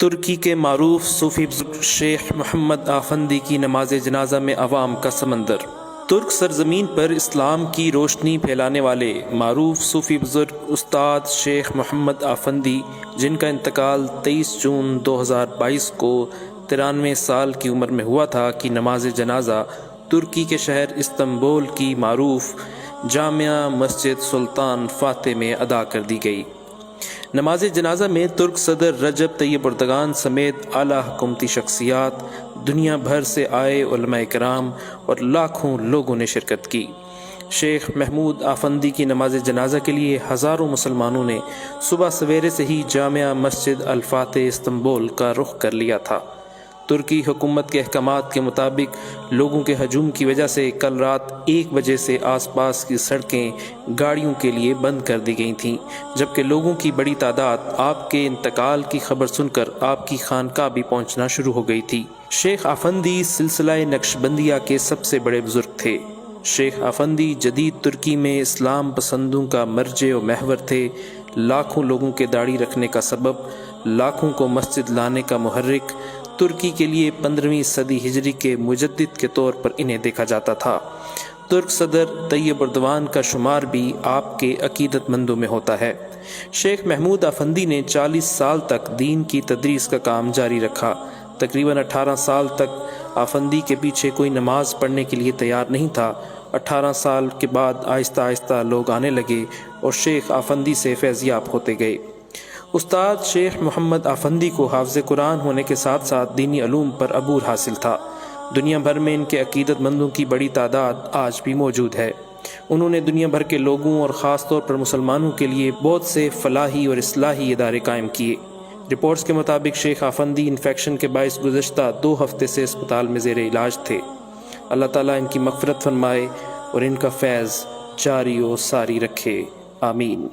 ترکی کے معروف صوفی بزرگ شیخ محمد آفندی کی نماز جنازہ میں عوام کا سمندر۔ ترک سرزمین پر اسلام کی روشنی پھیلانے والے معروف صوفی بزرگ استاد شیخ محمد آفندی، جن کا انتقال 23 جون 2022 کو 93 سال کی عمر میں ہوا تھا، کی نماز جنازہ ترکی کے شہر استنبول کی معروف جامع مسجد سلطان فاتح میں ادا کر دی گئی۔ نماز جنازہ میں ترک صدر رجب طیب اردگان سمیت اعلیٰ حکومتی شخصیات، دنیا بھر سے آئے علماء کرام اور لاکھوں لوگوں نے شرکت کی۔ شیخ محمود آفندی کی نماز جنازہ کے لیے ہزاروں مسلمانوں نے صبح سویرے سے ہی جامع مسجد الفاتح استنبول کا رخ کر لیا تھا۔ ترکی حکومت کے احکامات کے مطابق لوگوں کے ہجوم کی وجہ سے کل رات 1 بجے سے آس پاس کی سڑکیں گاڑیوں کے لیے بند کر دی گئی تھیں، جبکہ لوگوں کی بڑی تعداد آپ کے انتقال کی خبر سن کر آپ کی خانقاہ بھی پہنچنا شروع ہو گئی تھی۔ شیخ آفندی سلسلہ نقشبندیہ کے سب سے بڑے بزرگ تھے۔ شیخ آفندی جدید ترکی میں اسلام پسندوں کا مرجع و محور تھے۔ لاکھوں لوگوں کے داڑھی رکھنے کا سبب، لاکھوں کو مسجد لانے کا محرک، ترکی کے لیے 15ویں صدی ہجری کے مجدد کے طور پر انہیں دیکھا جاتا تھا۔ ترک صدر طیب اردوان کا شمار بھی آپ کے عقیدت مندوں میں ہوتا ہے۔ شیخ محمود آفندی نے 40 سال تک دین کی تدریس کا کام جاری رکھا۔ تقریباً 18 سال تک آفندی کے پیچھے کوئی نماز پڑھنے کے لیے تیار نہیں تھا۔ 18 سال کے بعد آہستہ آہستہ لوگ آنے لگے اور شیخ آفندی سے فیضیاب ہوتے گئے۔ استاد شیخ محمد آفندی کو حافظ قرآن ہونے کے ساتھ ساتھ دینی علوم پر عبور حاصل تھا۔ دنیا بھر میں ان کے عقیدت مندوں کی بڑی تعداد آج بھی موجود ہے۔ انہوں نے دنیا بھر کے لوگوں اور خاص طور پر مسلمانوں کے لیے بہت سے فلاحی اور اصلاحی ادارے قائم کیے۔ رپورٹس کے مطابق شیخ آفندی انفیکشن کے باعث گزشتہ 2 ہفتے سے اسپتال میں زیر علاج تھے۔ اللہ تعالیٰ ان کی مغفرت فرمائے اور ان کا فیض جاری و ساری رکھے، آمین۔